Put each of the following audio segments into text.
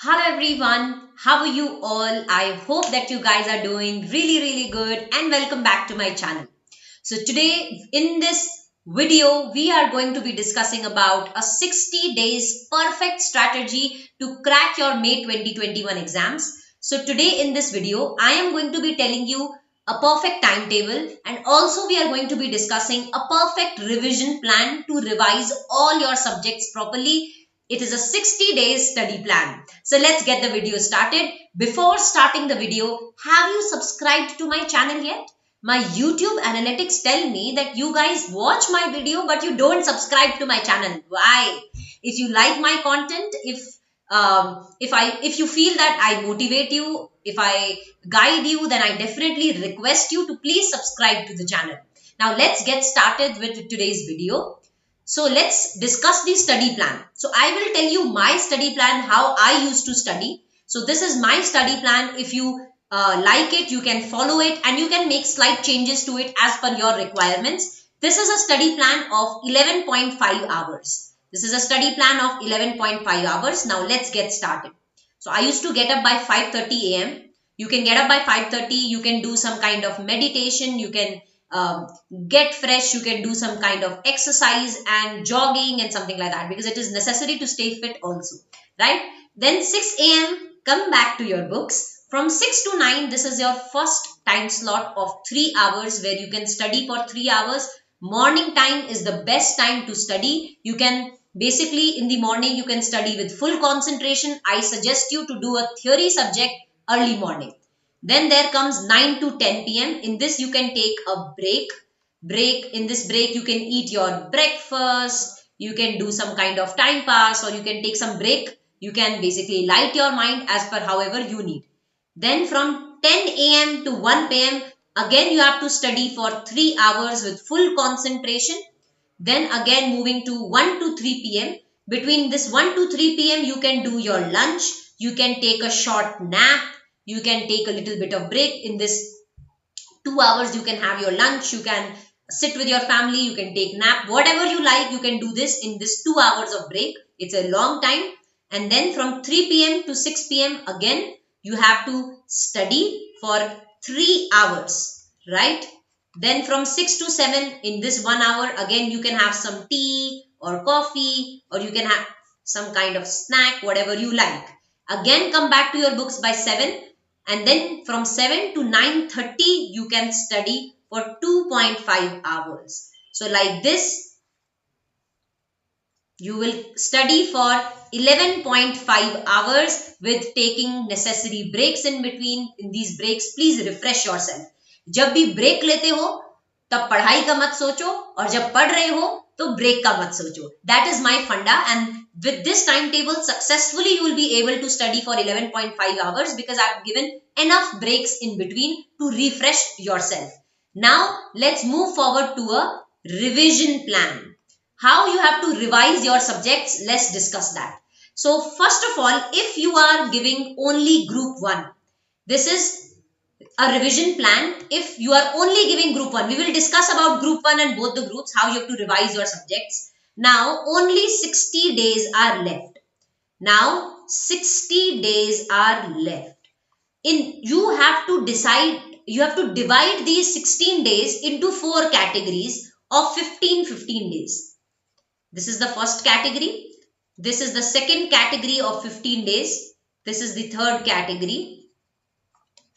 Hello everyone, how are you all? I hope that you guys are doing really good and welcome back to my channel. So today in this video we are going to be discussing about a 60 days perfect strategy to crack your May 2021 exams. So today in this video I am going to be telling you a perfect timetable and also we are going to be discussing a perfect revision plan to revise all your subjects properly. It is a 60 days study plan. So let's get the video started. Before starting the video, have you subscribed to my channel yet? My YouTube analytics tell me that you guys watch my video but you don't subscribe to my channel. Why? If you like my content, if you feel that I motivate you, if I guide you, then I definitely request you to please subscribe to the channel. Now let's get started with today's video. So let's discuss the study plan. So I will tell you my study plan, how I used to study. So this is my study plan. If you like it, you can follow it and you can make slight changes to it as per your requirements. This is a study plan of 11.5 hours. This is a study plan of 11.5 hours. Now let's get started. So I used to get up by 5:30 a.m. You can get up by 5:30. You can do some kind of meditation. You can um, get fresh. You can do some kind of exercise and jogging and something like that because it is necessary to stay fit also, right? Then 6 a.m. come back to your books. From 6 to 9, this is your first time slot of 3 hours where you can study for 3 hours. Morning time is the best time to study. You can basically in the morning you can study with full concentration. I suggest you to do a theory subject early morning. Then there comes 9 to 10 p.m. In this you can take a break. In this break you can eat your breakfast. You can do some kind of time pass or you can take some break. You can basically light your mind as per however you need. Then from 10 a.m. to 1 p.m. again you have to study for 3 hours with full concentration. Then again moving to 1 to 3 p.m. Between this 1 to 3 p.m. you can do your lunch. You can take a short nap. You can take a little bit of break. In this 2 hours you can have your lunch. You can sit with your family. You can take nap. Whatever you like, you can do this in this 2 hours of break. It's a long time. And then from 3 p.m. to 6 p.m. again you have to study for 3 hours, right? Then from 6 to 7 in this 1 hour again you can have some tea or coffee or you can have some kind of snack, whatever you like. Again come back to your books by 7 and then from 7 to 9:30 you can study for 2.5 hours. So like this you will study for 11.5 hours with taking necessary breaks in between. In these breaks please refresh yourself. जब भी break लेते हो तब पढ़ाई का मत सोचो और जब पढ़ रहे हो तो ब्रेक का मत सोचो. That is my funda and with this timetable successfully you will be able to study for 11.5 hours because I have given enough breaks in between to refresh yourself. Now let's move forward to a revision plan. How you have to revise your subjects, let's discuss that. So first of all, if you are giving only group 1, this is a revision plan. If you are only giving group 1, we will discuss about group 1 and both the groups, how you have to revise your subjects. Now only 60 days are left. Now 60 days are left. You have to decide, you have to divide these 16 days into 4 categories of 15 days. This is the first category. This is the second category of 15 days. This is the third category.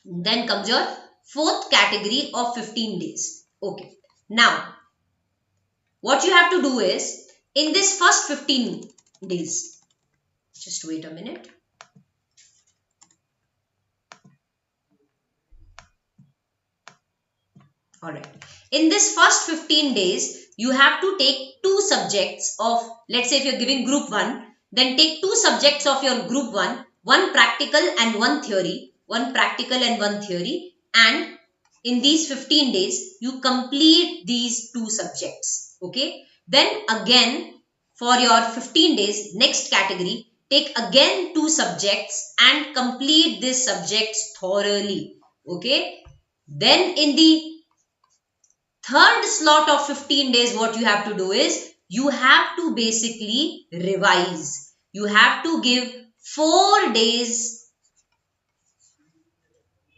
Then comes your fourth category of 15 days. Okay. Now, what you have to do is, in this first 15 days, just wait a minute. Alright. In this first 15 days, you have to take 2 subjects of, let's say if you're giving group 1, then take 2 subjects of your group 1, one practical and one theory, and in these 15 days, you complete these 2 subjects, okay? Then again, for your 15 days, next category, take again 2 subjects and complete these subjects thoroughly, okay? Then in the third slot of 15 days, what you have to do is, you have to basically revise. You have to give 4 days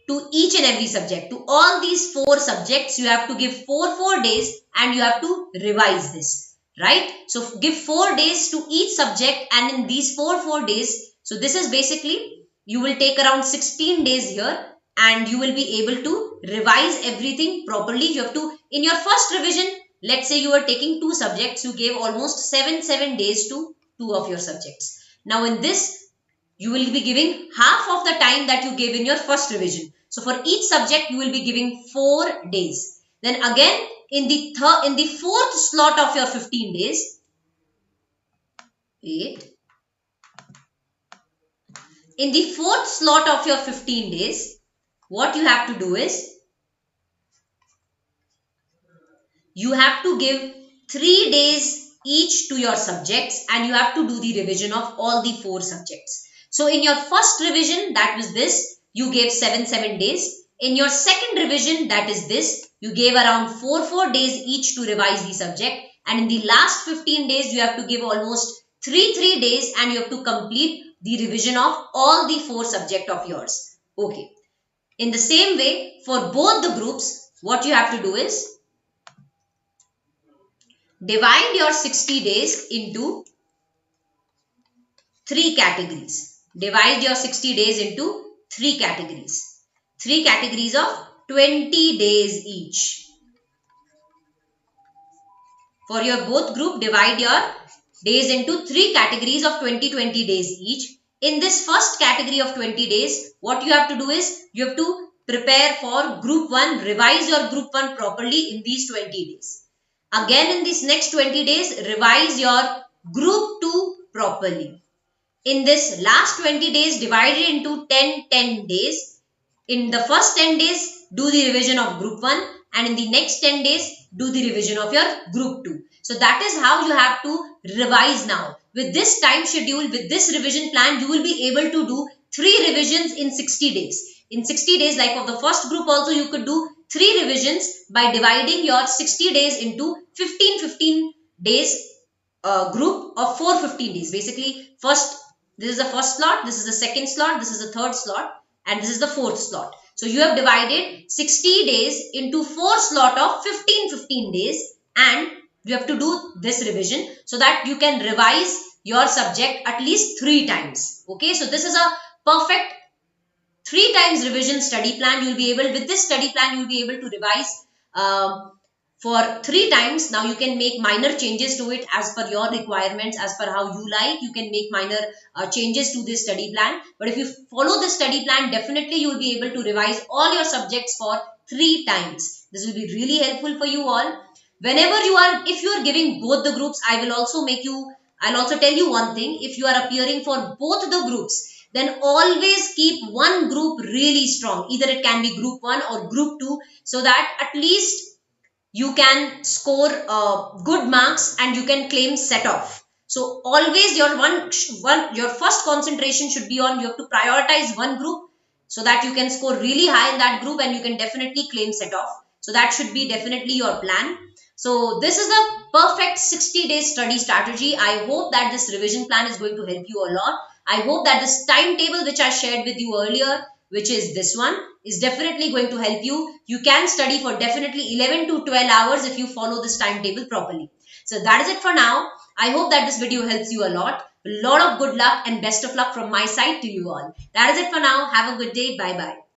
to each and every subject. To all these 4 subjects, you have to give 4 days and you have to revise this, right? So give 4 days to each subject, and in these 4 days, so this is basically, you will take around 16 days here and you will be able to revise everything properly. You have to, in your first revision, let's say you are taking 2 subjects, you gave almost 7 days to 2 of your subjects. Now in this, you will be giving half of the time that you gave in your first revision. So for each subject, you will be giving 4 days. Then again, in the fourth slot of your 15 days, wait, in the fourth slot of your 15 days, what you have to do is, you have to give 3 days each to your subjects and you have to do the revision of all the 4 subjects. So in your first revision, that was this, you gave 7 days. In your second revision, that is this, you gave around 4 days each to revise the subject. And in the last 15 days, you have to give almost 3 days and you have to complete the revision of all the 4 subjects of yours. Okay. In the same way, for both the groups, what you have to do is, divide your 60 days into 3 categories. Divide your 60 days into 3 categories. 3 categories of 20 days each. For your both group, divide your days into 3 categories of 20 days each. In this first category of 20 days, what you have to do is, you have to prepare for group 1, revise your group 1 properly in these 20 days. Again, in these next 20 days, revise your group 2 properly. In this last 20 days, divide it into 10 days. In the first 10 days, do the revision of group 1, and in the next 10 days, do the revision of your group 2. So that is how you have to revise now. With this time schedule, with this revision plan, you will be able to do 3 revisions in 60 days. In 60 days, like of the first group also, you could do 3 revisions by dividing your 60 days into 15 days group of 15 days. Basically, this is the first slot, this is the second slot, this is the third slot, and this is the fourth slot. So you have divided 60 days into 4 slot of 15 days, and you have to do this revision so that you can revise your subject at least 3 times. Okay, so this is a perfect 3 times revision study plan. You will be able, with this study plan, you will be able to revise for 3 times. Now you can make minor changes to it as per your requirements, as per how you like. You can make minor changes to this study plan. But if you follow this study plan, definitely you will be able to revise all your subjects for 3 times. This will be really helpful for you all. Whenever you are, if you are giving both the groups, I'll also tell you one thing. If you are appearing for both the groups, then always keep one group really strong. Either it can be group 1 or group 2, so that at least you can score good marks and you can claim set off. So always your first concentration should be on, you have to prioritize one group so that you can score really high in that group and you can definitely claim set off. So that should be definitely your plan. So this is the perfect 60-day study strategy. I hope that this revision plan is going to help you a lot. I hope that this timetable which I shared with you earlier, which is this one, is definitely going to help you. You can study for definitely 11 to 12 hours if you follow this timetable properly. So that is it for now. I hope that this video helps you a lot. A lot of good luck and best of luck from my side to you all. That is it for now. Have a good day. Bye-bye.